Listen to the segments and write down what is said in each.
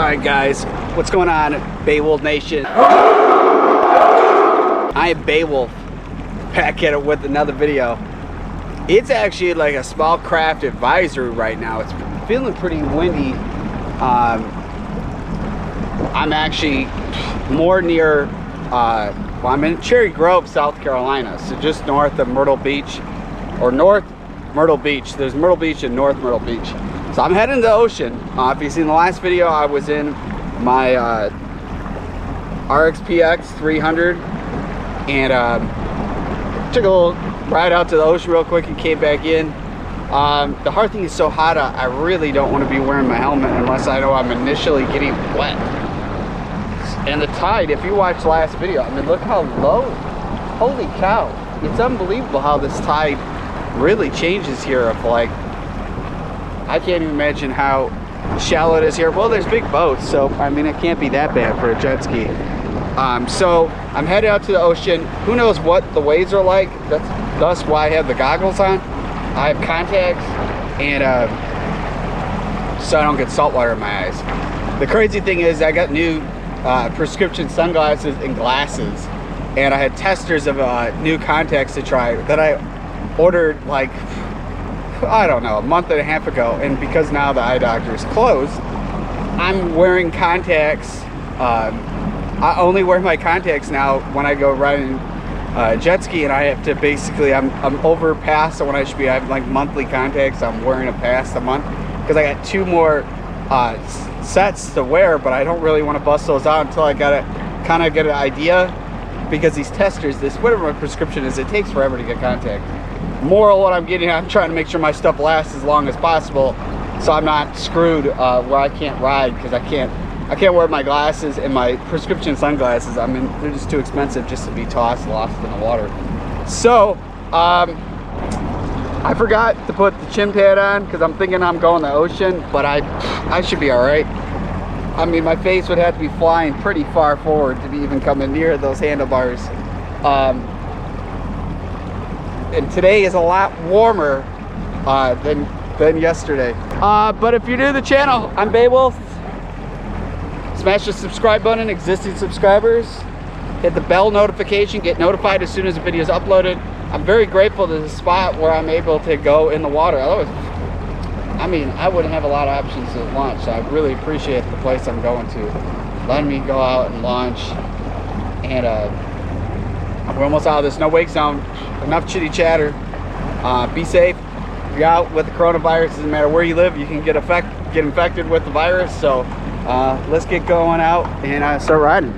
Alright guys, what's going on, Beowulf Nation? I am Beowulf, back at it with another video. It's actually like a small craft advisory right now. It's feeling pretty windy. I'm actually more near, well, I'm in Cherry Grove, South Carolina, so just north of Myrtle Beach, or North Myrtle Beach. There's Myrtle Beach and North Myrtle Beach. So I'm heading to the ocean. If you've seen the last video, I was in my RXP-X 300 and took a little ride out to the ocean real quick and came back in. The hard thing is so hot, I really don't want to be wearing my helmet unless I know I'm initially getting wet. And the tide, if you watched the last video, I mean, look how low. Holy cow. It's unbelievable how this tide really changes here. Of like, I can't even imagine how shallow it is here. Well, there's big boats, so I mean, it can't be that bad for a jet ski. So I'm headed out to the ocean. Who knows what the waves are like? That's why I have the goggles on. I have contacts, and so I don't get salt water in my eyes. The crazy thing is, I got new prescription sunglasses and glasses, and I had testers of new contacts to try that I ordered like, I don't know, a month and a half ago, and because now the eye doctor is closed, I'm wearing contacts. I only wear my contacts now when I go riding jet ski, and I have to basically, I'm over past, so when I should be having like monthly contacts, I'm wearing a past a month, because I got 2 more sets to wear, but I don't really want to bust those out until I gotta kind of get an idea, because these testers, this whatever my prescription is, it takes forever to get contact. Moral, what I'm getting, I'm trying to make sure my stuff lasts as long as possible, so I'm not screwed where I can't ride, because I can't wear my glasses and my prescription sunglasses. I mean, they're just too expensive just to be lost in the water. So I forgot to put the chin pad on because I'm thinking I'm going to the ocean, but I should be all right. I mean, my face would have to be flying pretty far forward to be even coming near those handlebars. And today is a lot warmer than yesterday. But if you're new to the channel, I'm Beowulf. Smash the subscribe button, existing subscribers. Hit the bell notification, get notified as soon as the video is uploaded. I'm very grateful to the spot where I'm able to go in the water. Otherwise, I mean, I wouldn't have a lot of options to launch, so I really appreciate the place I'm going to, letting me go out and launch. And we're almost out of this no wake zone. Enough chitty chatter. Be safe. If you're out with the coronavirus, doesn't matter where you live, you can get infected with the virus. So let's get going out and start riding.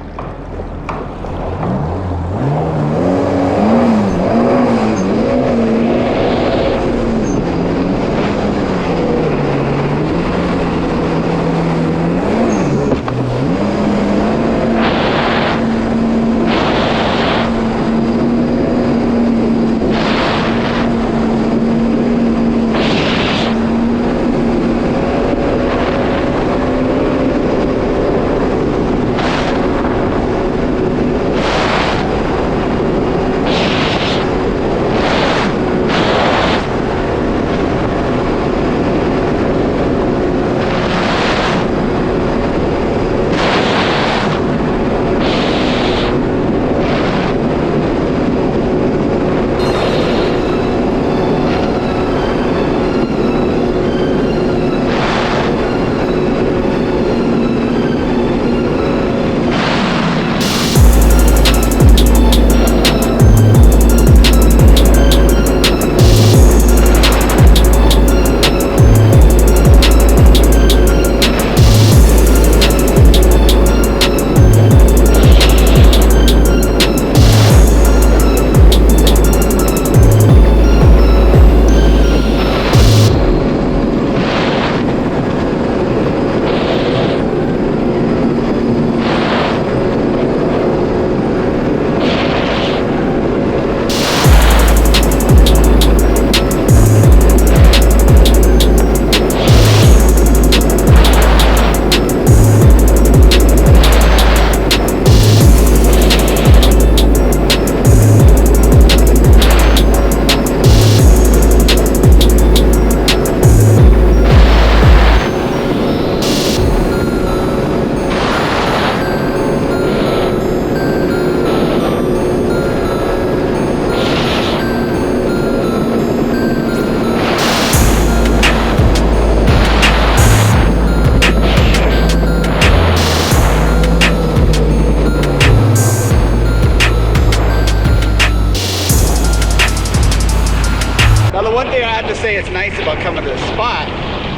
one thing I have to say is nice about coming to this spot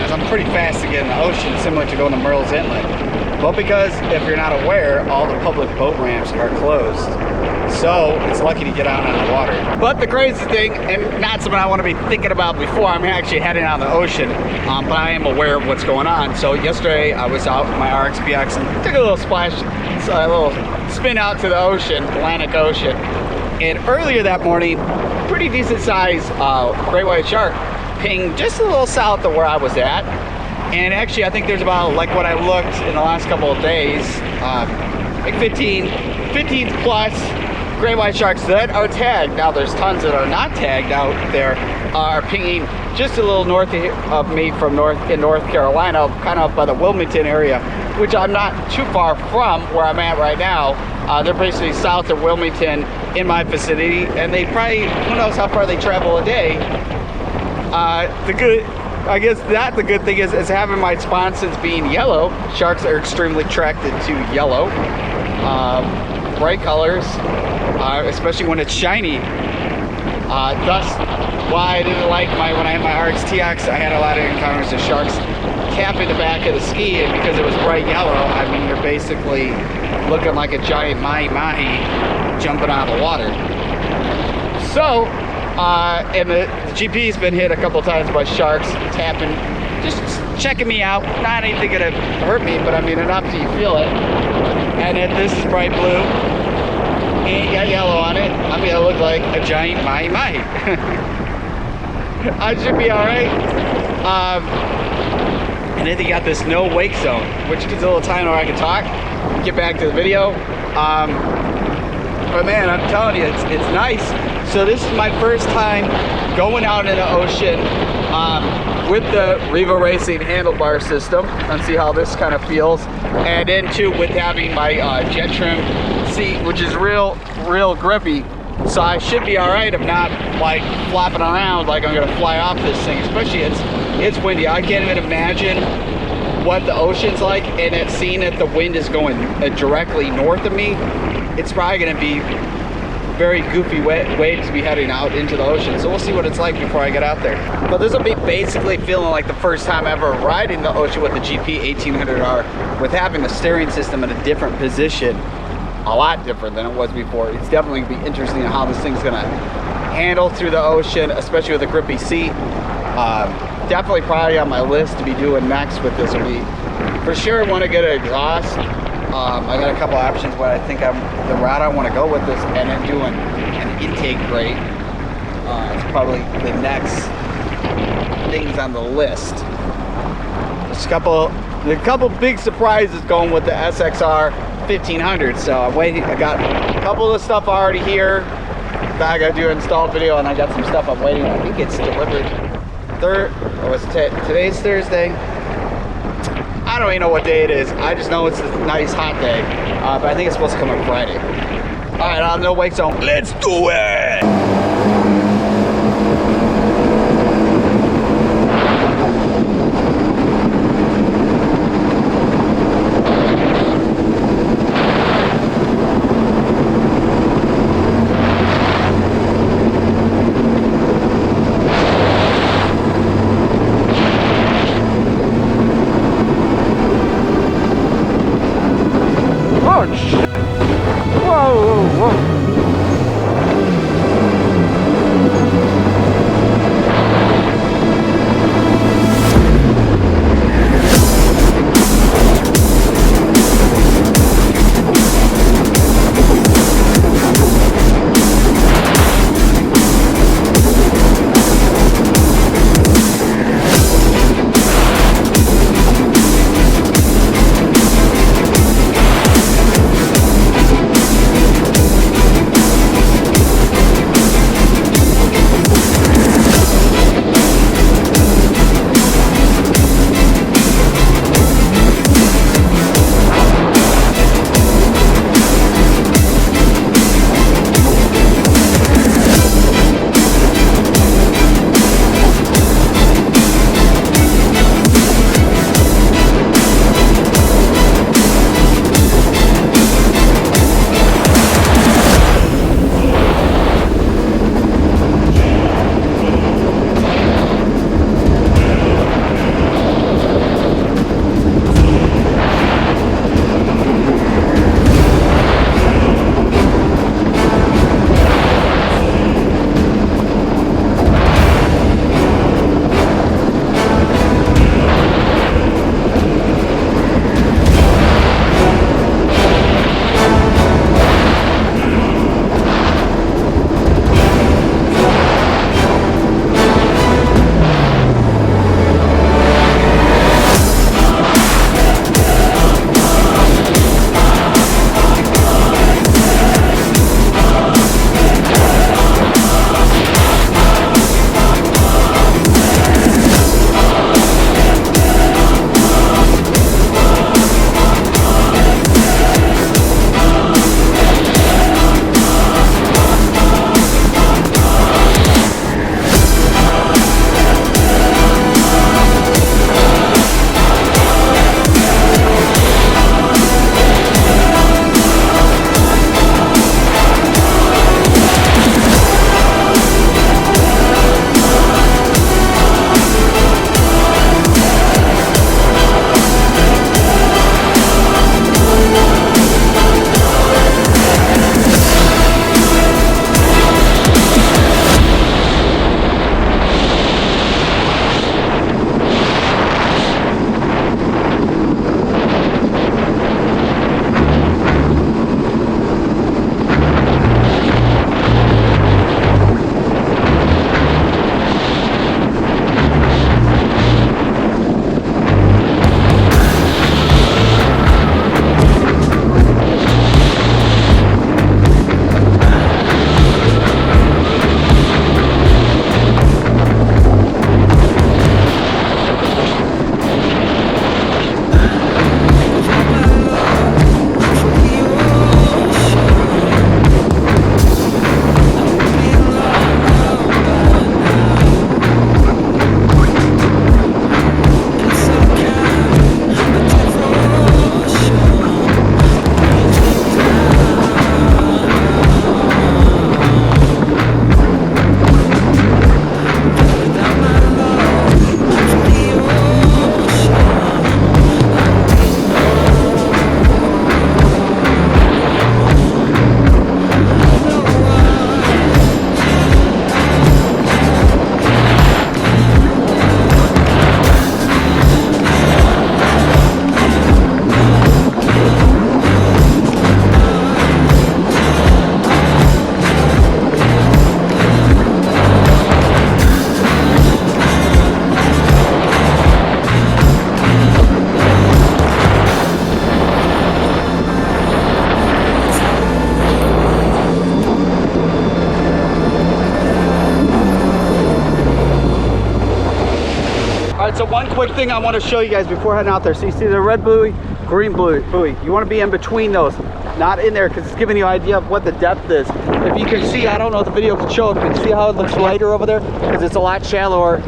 is I'm pretty fast to get in the ocean, similar to going to Myrtle's Inlet. But because, if you're not aware, all the public boat ramps are closed. So it's lucky to get out on the water. But the crazy thing, and not something I want to be thinking about before I'm actually heading out in the ocean, but I am aware of what's going on. So yesterday I was out with my RXP-X and took a little splash, a little spin out to the ocean, Atlantic Ocean. And earlier that morning, pretty decent sized great white shark pinged just a little south of where I was at. And actually I think there's about, like what I looked in the last couple of days, like 15 plus great white sharks that are tagged. Now there's tons that are not tagged out there, are pinging just a little north of me from North Carolina, kind of up by the Wilmington area, which I'm not too far from where I'm at right now. They're basically south of Wilmington in my vicinity, and they probably, who knows how far they travel a day. The good thing is having my sponsons being yellow. Sharks are extremely attracted to yellow, bright colors, especially when it's shiny. Thus why I didn't like when I had my RXT-X, I had a lot of encounters with sharks capping the back of the ski, and because it was bright yellow, I mean, you're basically looking like a giant mahi jumping out of the water. So, and the GP's been hit a couple times by sharks, tapping, just checking me out. Not anything gonna hurt me, but I mean, enough till you feel it. And then this is bright blue. Ain't got yellow on it. I'm gonna look like a giant mahi. I should be alright. And then they got this no wake zone, which gives a little time where I can talk, get back to the video. But man, I'm telling you, it's nice. So this is my first time going out in the ocean with the Riva Racing handlebar system, and see how this kind of feels. And then too, with having my Jettrim seat, which is real grippy. So I should be all right. I'm not like flopping around like I'm gonna fly off this thing, especially it's windy. I can't even imagine what the ocean's like, and it's seeing that the wind is going directly north of me. It's probably gonna be very goofy waves to be heading out into the ocean. So we'll see what it's like before I get out there. But this will be basically feeling like the first time ever riding the ocean with the GP1800R, with having the steering system in a different position, a lot different than it was before. It's definitely gonna be interesting how this thing's gonna handle through the ocean, especially with a grippy seat. Definitely probably on my list to be doing next with this will be, for sure, want to get an exhaust. I got a couple options, but I think the route I want to go with this, and then doing an intake grate. It's probably the next things on the list. There's a couple big surprises going with the SXR 1500. So I'm waiting. I got a couple of stuff already here that I got to do an install video, and I got some stuff I'm waiting. I think it's delivered today's Thursday. I don't even know what day it is. I just know it's a nice hot day, but I think it's supposed to come on Friday. All right, on no wake zone. Let's do it. right, so one quick thing I want to show you guys before heading out there. So you see the red buoy, green buoy. You want to be in between those, not in there, because it's giving you an idea of what the depth is. If you can see, I don't know if the video can show, if you can see how it looks lighter over there, because it's a lot shallower.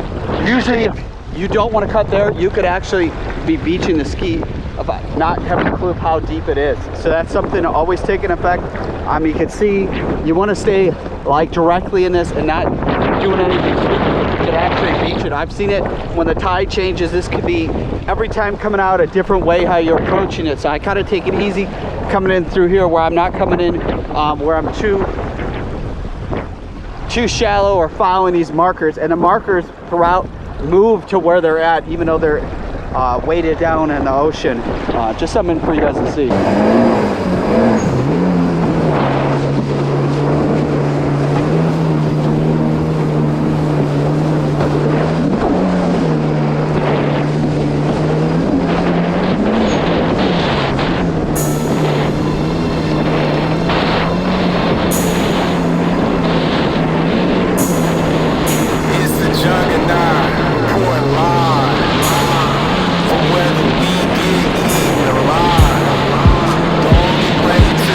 Usually, if you don't want to cut there, you could actually be beaching the ski of not having a clue of how deep it is. So that's something to always take in effect. You can see, you want to stay like directly in this and not doing anything stupid. You could actually beach it. I've seen it when the tide changes. This could be every time coming out a different way how you're approaching it. So I kind of take it easy coming in through here where I'm not coming in where I'm too shallow or following these markers. And the markers throughout move to where they're at, even though they're weighted down in the ocean. Just something for you guys to see. From where the weed get eaten alive. Don't be waiting to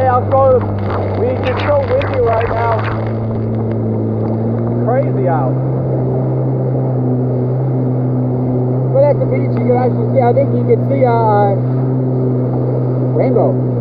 day I'll go. It's so windy right now. Crazy out. But at the beach, you can actually see. I think you can see a rainbow.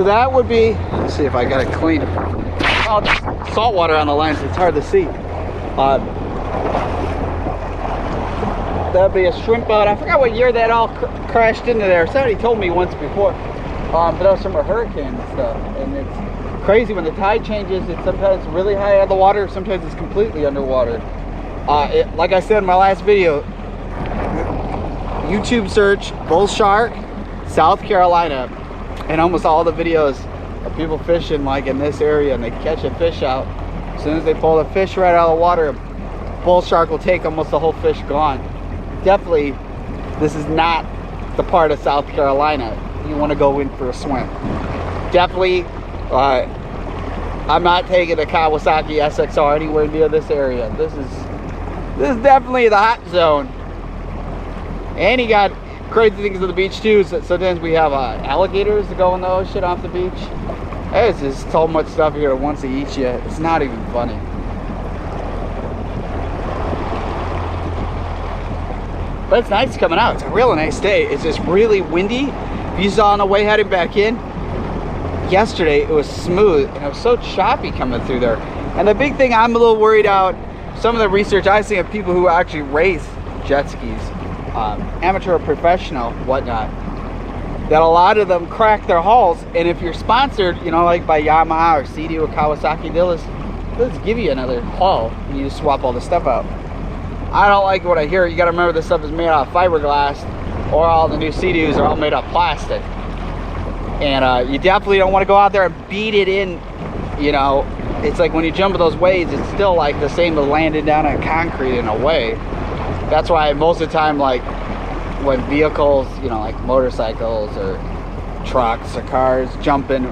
that would be, let's see if I got it clean. Oh, salt water on the lens, it's hard to see. That'd be a shrimp boat. I forgot what year that all crashed into there. Somebody told me once before. But that was from a hurricane and stuff. And it's crazy when the tide changes, it's sometimes really high out of the water, sometimes it's completely underwater. Like I said in my last video, YouTube search bull shark, South Carolina, and almost all the videos of people fishing like in this area, and they catch a fish out. As soon as they pull the fish right out of the water, bull shark will take almost the whole fish gone. Definitely, this is not the part of South Carolina you want to go in for a swim. Definitely, I'm not taking the Kawasaki SXR anywhere near this area. This is definitely the hot zone. And you got crazy things on the beach too. So sometimes we have alligators that go in the ocean off the beach. There's just so much stuff here once they eat you. It's not even funny. But it's nice coming out. It's a really nice day. It's just really windy. If you saw on the way heading back in, yesterday it was smooth and it was so choppy coming through there. And the big thing I'm a little worried about, some of the research I see of people who actually race jet skis, amateur or professional, whatnot, that a lot of them crack their hulls. And if you're sponsored, you know, like by Yamaha or CD or Kawasaki, they'll just give you another hull and you just swap all the stuff out. I don't like what I hear. You got to remember this stuff is made out of fiberglass, or all the new Sea-Doos are all made out of plastic. And you definitely don't want to go out there and beat it in. You know, it's like when you jump in those waves, it's still like the same as landing down on concrete in a way. That's why most of the time, like when vehicles, you know, like motorcycles or trucks or cars jumping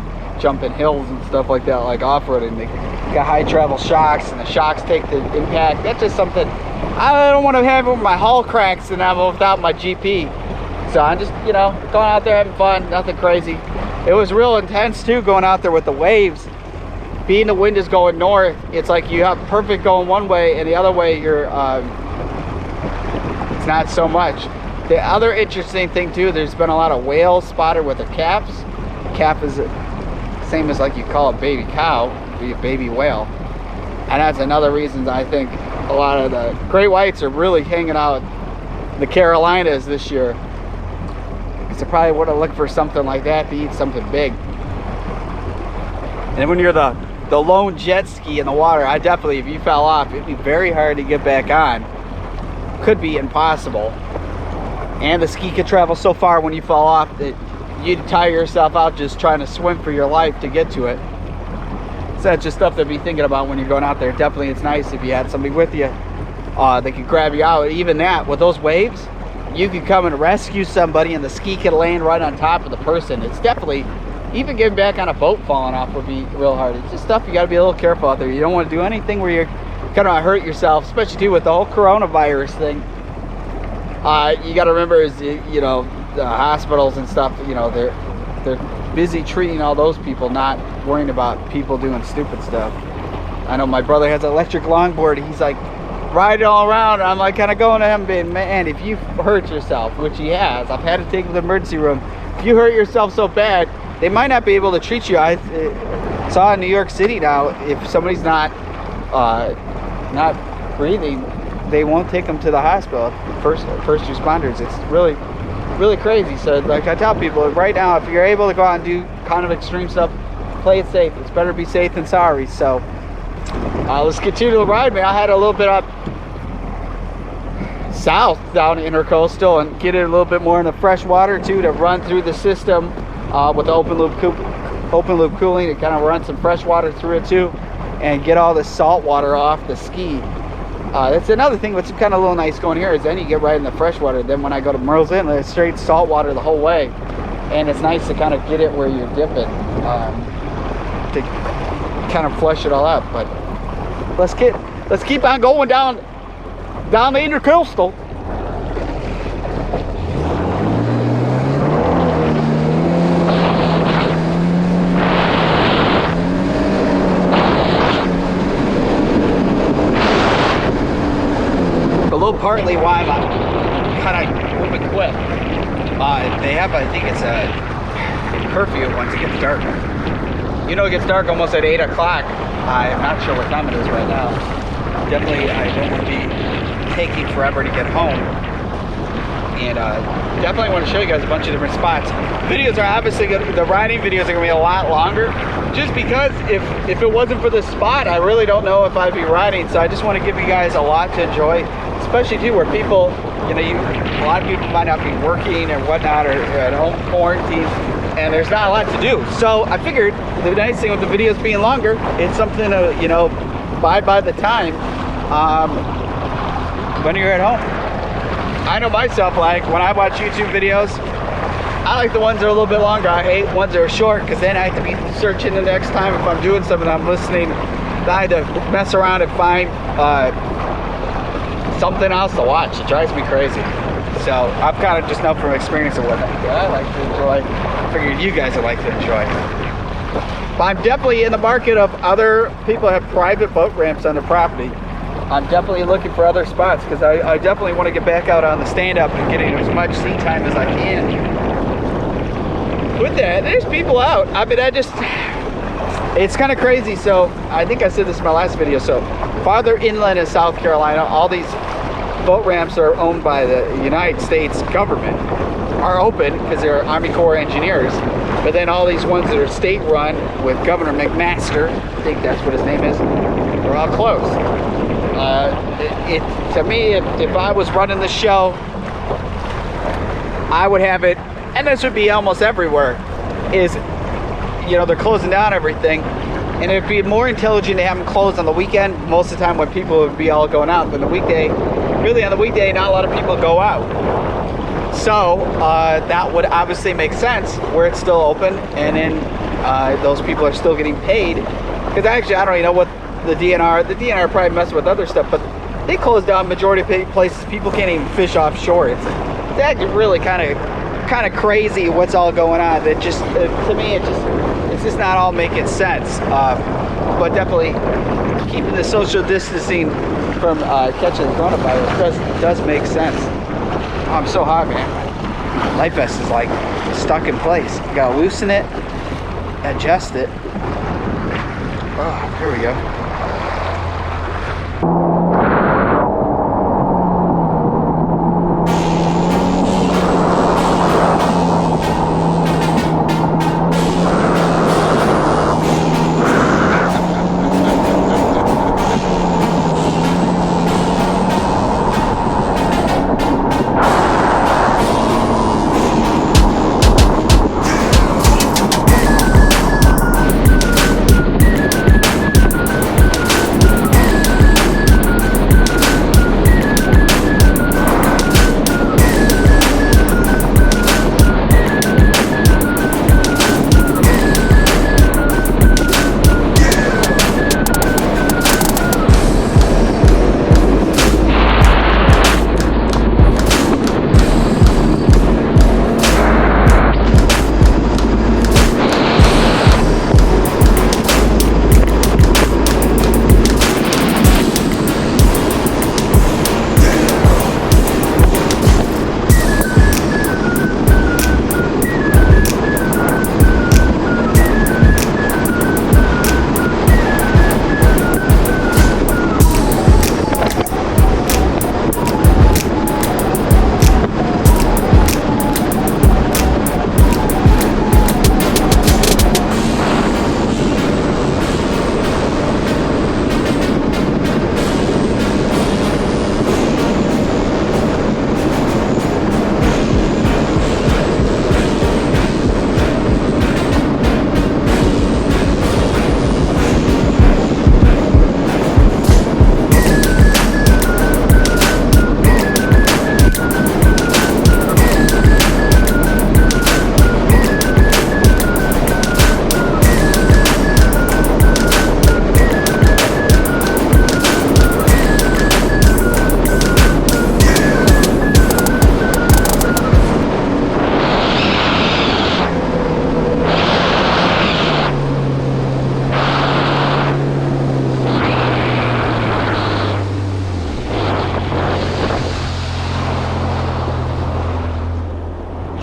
hills and stuff like that, like off-roading, they got high travel shocks, and the shocks take the impact. That's just something I don't want to have with my hull cracks and have without my GP. So I'm just, you know, going out there having fun, nothing crazy. It was real intense too, going out there with the waves. Being the wind is going north, it's like you have perfect going one way, and the other way you're it's not so much. The other interesting thing too, there's been a lot of whales spotted with their caps. Cap is same as like you call a baby cow, be a baby whale. And that's another reason I think a lot of the great whites are really hanging out in the Carolinas this year. Because they probably would have looked for something like that to eat something big. And when you're the lone jet ski in the water, I definitely, if you fell off, it'd be very hard to get back on. Could be impossible. And the ski could travel so far when you fall off that you'd tire yourself out just trying to swim for your life to get to it. So that's just stuff to be thinking about when you're going out there. Definitely it's nice if you had somebody with you that could grab you out. Even that, with those waves, you could come and rescue somebody and the ski could land right on top of the person. It's definitely, even getting back on a boat falling off would be real hard. It's just stuff you got to be a little careful out there. You don't want to do anything where you're kind of hurt yourself, especially too with the whole coronavirus thing. You got to remember is, you know, the hospitals and stuff, you know, they're busy treating all those people, not worrying about people doing stupid stuff. I know my brother has an electric longboard. He's like riding all around. I'm like kind of going to him being, man, if you hurt yourself, which he has, I've had to take him to the emergency room. If you hurt yourself so bad, they might not be able to treat you. I saw in New York City now, if somebody's not breathing, they won't take them to the hospital. First responders. It's really crazy. So like I tell people right now, if you're able to go out and do kind of extreme stuff, play it safe. It's better to be safe than sorry. So let's continue to ride, man. I had a little bit up south down Intercoastal and get it a little bit more in the fresh water too, to run through the system with the open loop cooling, to kind of run some fresh water through it too and get all the salt water off the ski. That's another thing what's kind of a little nice going here, is then you get right in the fresh water. Then when I go to Myrtle's Inlet, it's straight salt water the whole way, and it's nice to kind of get it where you're dipping to kind of flush it all out. But let's keep on going down the Intercoastal. Partly why I'm kind of moving quick. They have, I think it's a curfew once it gets dark. You know, it gets dark almost at 8 o'clock. I'm not sure what time it is right now. Definitely, I don't want to be taking forever to get home. And definitely want to show you guys a bunch of different spots. Videos are obviously the riding videos are gonna be a lot longer, just because if it wasn't for this spot, I really don't know if I'd be riding. So I just want to give you guys a lot to enjoy, especially too where people, you know, a lot of people might not be working or whatnot, or at home quarantine, and there's not a lot to do. So I figured the nice thing with the videos being longer, it's something to, you know, buy by the time when you're at home. I know myself, like when I watch YouTube videos, I like the ones that are a little bit longer. I hate ones that are short, because then I have to be searching the next time if I'm doing something I'm listening. Then I had to mess around and find something else to watch. It drives me crazy. So I've kind of just know from experience of what I like to enjoy. I figured you guys would like to enjoy. But I'm definitely in the market of other people have private boat ramps on their property. I'm definitely looking for other spots, because I definitely want to get back out on the stand-up and getting as much seat time as I can. With that, there's people out. I mean, it's kind of crazy. So I think I said this in my last video. So farther inland in South Carolina, all these boat ramps are owned by the United States government, are open because they're Army Corps engineers. But then all these ones that are state run with Governor McMaster, I think that's what his name is, they're all closed. To me, if I was running the show, I would have it, and this would be almost everywhere, is, you know, they're closing down everything, and it'd be more intelligent to have them closed on the weekend, most of the time when people would be all going out. But the weekday, really on the weekday, not a lot of people go out. So that would obviously make sense where it's still open, and then those people are still getting paid. Because actually, I don't even know what the DNR probably messing with other stuff, but they closed down majority of places. People can't even fish offshore. It's actually really kind of crazy what's all going on. That just to me, it's just not all making sense. But definitely keeping the social distancing from catching the coronavirus does make sense. Oh, I'm so hot, man. Life vest is like stuck in place. You gotta loosen it, adjust it. Oh, here we go.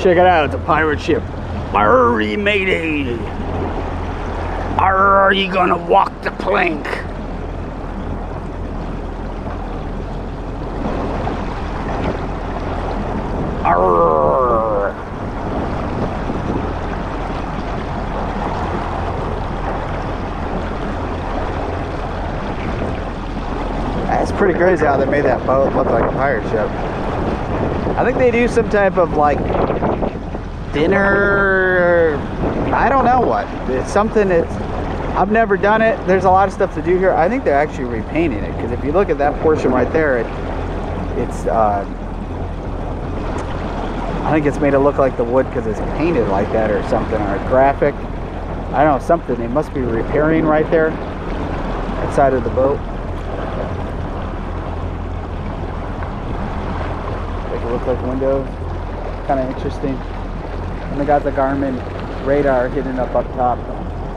Check it out, it's a pirate ship. Arr, matey! Are you gonna walk the plank? Arr. That's pretty crazy how they made that boat look like a pirate ship. I think they do some type of like dinner, I don't know what. It's something that's, I've never done it. There's a lot of stuff to do here. I think they're actually repainting it, because if you look at that portion right there, it's I think it's made to look like the wood because it's painted like that or something, or a graphic. I don't know, something. They must be repairing right there, that side of the boat. Make it look like windows. Kind of interesting. And they got the Garmin radar hidden up top.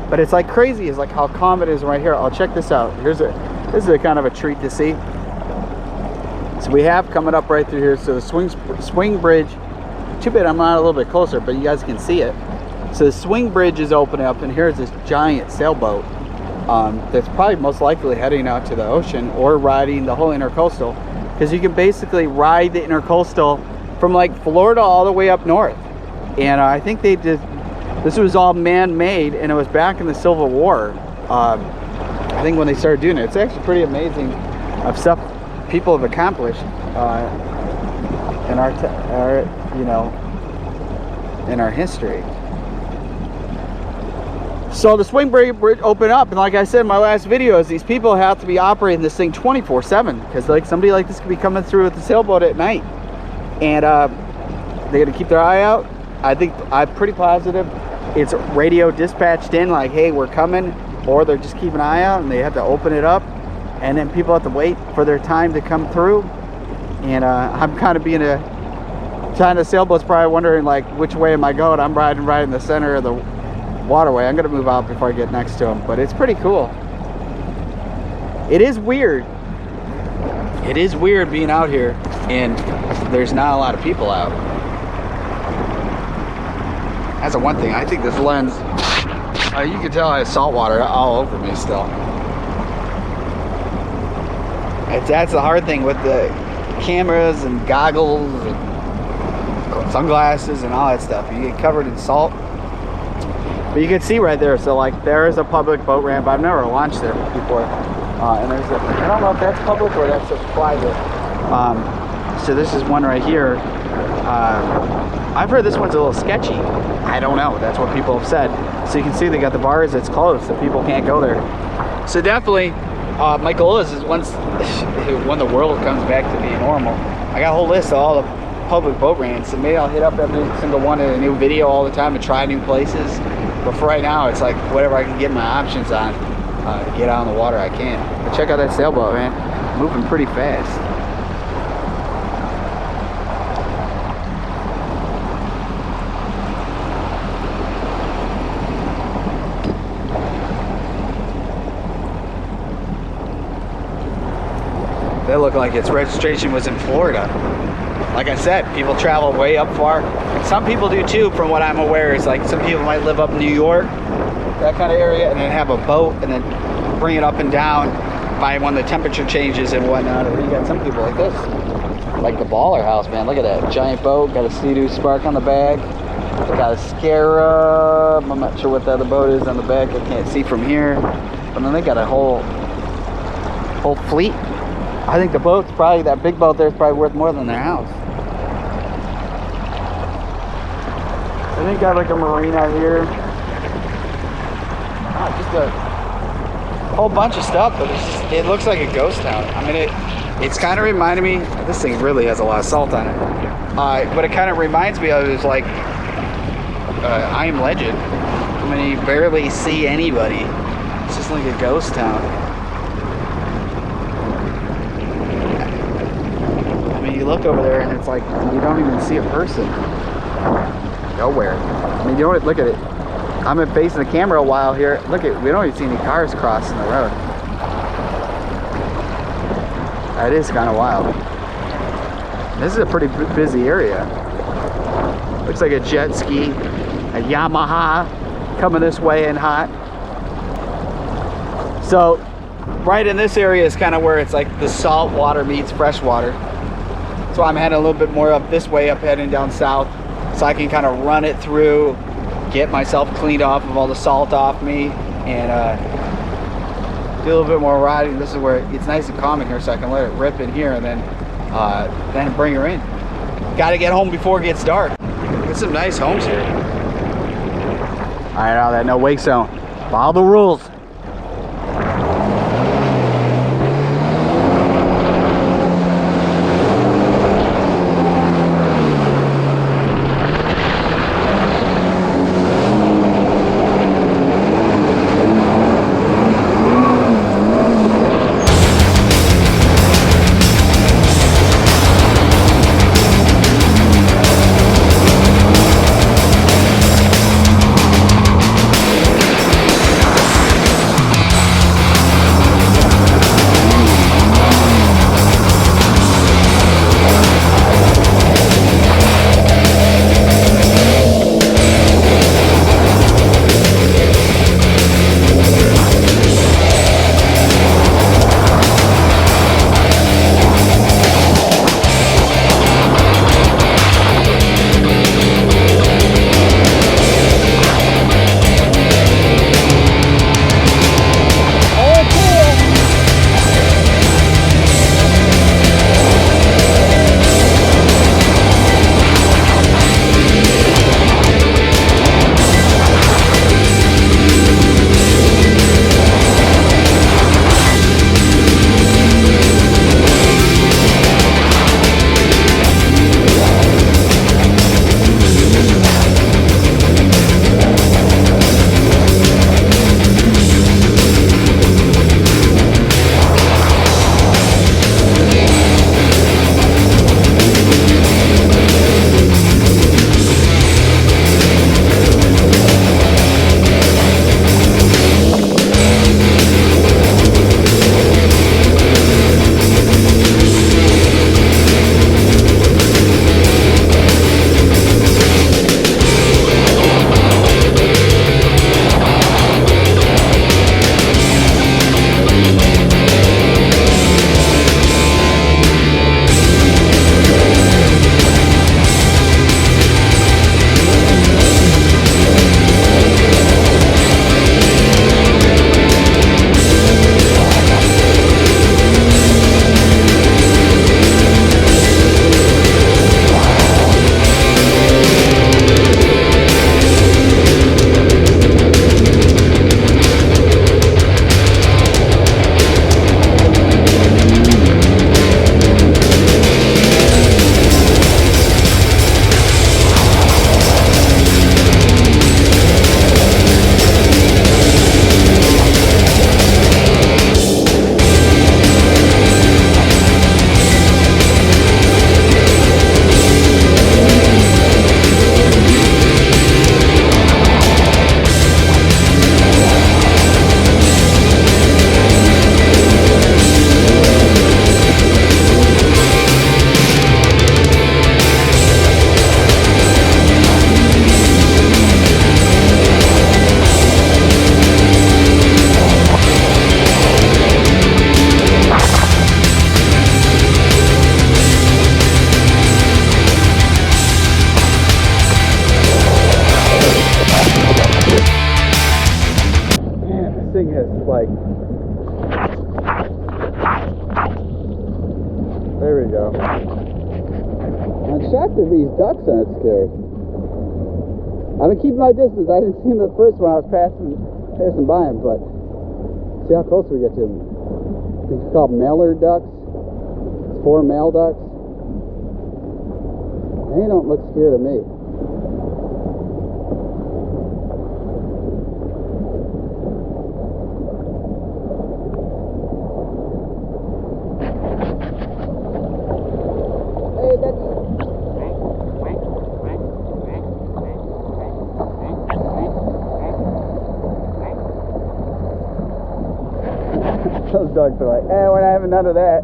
But it's like crazy, it's like how calm it is right here. I'll check this out. This is a kind of a treat to see. So we have coming up right through here, so the swing bridge. Too bad I'm not a little bit closer, but you guys can see it. So the swing bridge is opening up, and here's this giant sailboat that's probably most likely heading out to the ocean or riding the whole intercoastal, because you can basically ride the intercoastal from like Florida all the way up north. And I think they did, this was all man-made, and it was back in the Civil War. I think when they started doing it, it's actually pretty amazing of stuff people have accomplished in our you know, in our history. So the swing bridge opened up, and like I said in my last video, is these people have to be operating this thing 24/7, because like somebody like this could be coming through with the sailboat at night, and they got to keep their eye out. I think I'm pretty positive it's radio dispatched in like, hey, we're coming, or they're just keeping an eye out and they have to open it up, and then people have to wait for their time to come through. And I'm kind of being a China sailboat's probably wondering like, which way am I going? I'm riding right in the center of the waterway. I'm gonna move out before I get next to them, but it's pretty cool. It is weird. It is weird being out here and there's not a lot of people out. That's the one thing. I think this lens, you can tell I have salt water all over me still. That's the hard thing with the cameras and goggles and sunglasses and all that stuff. You get covered in salt. But you can see right there, so like there is a public boat ramp. I've never launched there before. And there's I don't know if that's public or that's just private. So this is one right here. I've heard this one's a little sketchy. I don't know. That's what people have said. So you can see they got the bars. It's closed, so people can't go there. So definitely, my goal is once when the world comes back to being normal, I got a whole list of all the public boat ramps, and maybe I'll hit up every single one in a new video all the time and try new places. But for right now, it's like whatever I can get my options on to get out on the water, I can. But check out that sailboat, man. Moving pretty fast. They look like its registration was in Florida. Like I said, people travel way up far. And some people do too, from what I'm aware. Is like some people might live up in New York, that kind of area, and then have a boat and then bring it up and down by when the temperature changes and whatnot. And then you got some people like this, like the Baller House, man. Look at that giant boat. Got a Sea-Doo Spark on the back. Got a Scarab. I'm not sure what the other boat is on the back. I can't see from here. But then they got a whole fleet. I think the boat's probably, that big boat there is probably worth more than their house. And they got like a marina here. Just a whole bunch of stuff, but it looks like a ghost town. I mean, it's kind of reminded me, this thing really has a lot of salt on it. But it kind of reminds me of, is like I Am Legend. I mean, you barely see anybody. It's just like a ghost town. You look over there and it's like you don't even see a person nowhere. I mean, you don't look at it. I'm been facing the camera a while here. Look at, we don't even see any cars crossing the road. That is kind of wild. This is a pretty busy area. Looks like a jet ski, a Yamaha coming this way and hot. So right in this area is kind of where it's like the salt water meets fresh water. So I'm heading a little bit more up this way, up heading down south, so I can kind of run it through, get myself cleaned off of all the salt off me, and do a little bit more riding. This is where it's nice and calm in here, so I can let it rip in here and then bring her in. Got to get home before it gets dark. There's some nice homes here. All right, now that no wake zone. Follow the rules. like, there we go. I'm shocked that these ducks aren't scared. I've been keeping my distance. I didn't see them at first when I was passing by them, but see how close we get to them. These are called mallard ducks. It's 4 male ducks. They don't look scared of me. Those dogs are like, we're not having none of that.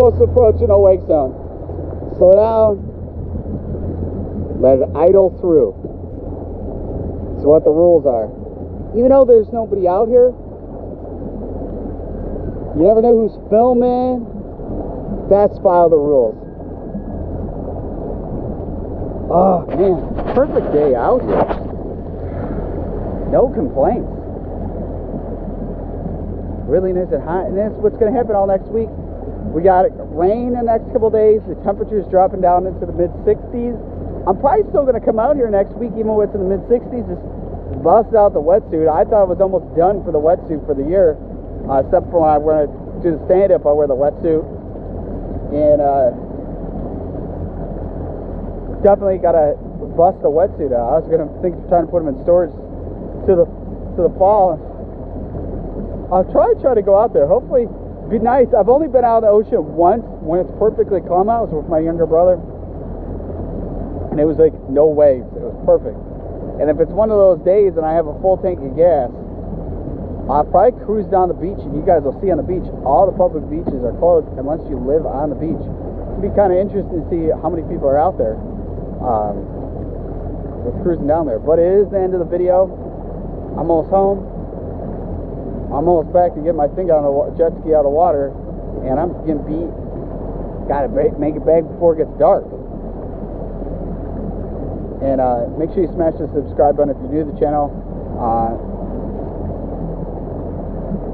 supposed to approach in a wake zone. Slow down. Let it idle through. That's what the rules are. Even though there's nobody out here, you never know who's filming. That's follow the rules. Oh man, perfect day out here. No complaints. Really nice and hot. And that's what's going to happen all next week. We got rain the next couple days. The temperature's dropping down into the mid-60s. I'm probably still going to come out here next week, even though it's in the mid-60s. Just bust out the wetsuit. I thought it was almost done for the wetsuit for the year, except for when I want to do the stand-up, I wear the wetsuit. And definitely got to bust the wetsuit out. I was going to think of trying to put them in storage to the fall. I'll try to go out there. Hopefully, it'd be nice. I've only been out of the ocean once when it's perfectly calm out. I was with my younger brother. And it was like no waves. It was perfect. And if it's one of those days and I have a full tank of gas, I'll probably cruise down the beach, and you guys will see on the beach, all the public beaches are closed unless you live on the beach. It'd be kind of interesting to see how many people are out there with cruising down there. But it is the end of the video. I'm almost home. I'm almost back to get my thing on the jet ski out of the water, and I'm getting beat. Gotta make it back before it gets dark. And make sure you smash the subscribe button if you're new to the channel.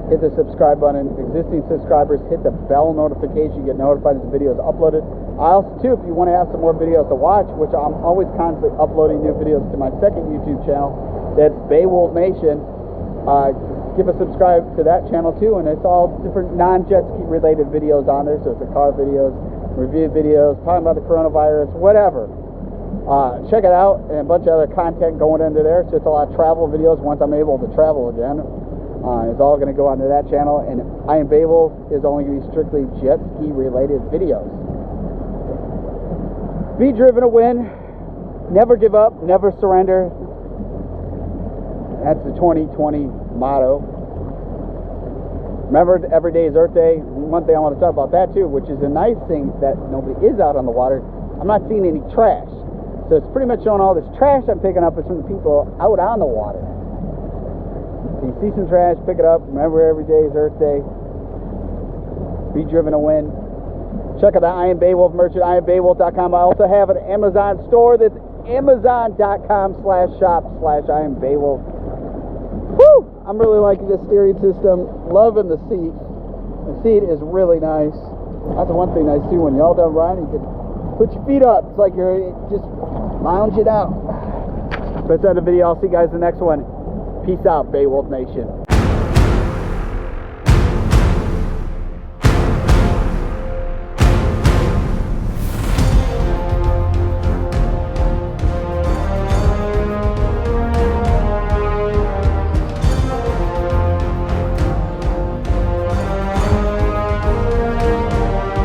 Hit the subscribe button. Existing subscribers, hit the bell notification. You get notified as the video is uploaded. I also, too, if you want to have some more videos to watch, which I'm always constantly uploading new videos to my second YouTube channel, that's Beowulf Nation. Give a subscribe to that channel, too, and it's all different non-jet ski related videos on there. So it's the car videos, review videos, talking about the coronavirus, whatever. Check it out, and a bunch of other content going into there. So it's a lot of travel videos once I'm able to travel again. It's all going to go onto that channel, and I Am Beowulf is only going to be strictly jet ski related videos. Be driven to win. Never give up. Never surrender. That's the 2020 motto. Remember, every day is Earth Day. One thing I want to talk about that too, which is a nice thing that nobody is out on the water. I'm not seeing any trash. So it's pretty much showing all this trash I'm picking up is from the people out on the water. So you see some trash, pick it up. Remember, every day is Earth Day. Be driven to win. Check out the I Am Beowulf merch at IamBeowulf.com. I also have an Amazon store. That's Amazon.com/shop/I Am Beowulf. Woo! I'm really liking this steering system. Loving the seat. The seat is really nice. That's the one thing I see when you're all done riding. You can put your feet up. It's like you're just lounging out. But that's the end of the video. I'll see you guys in the next one. Peace out, Beowulf Nation.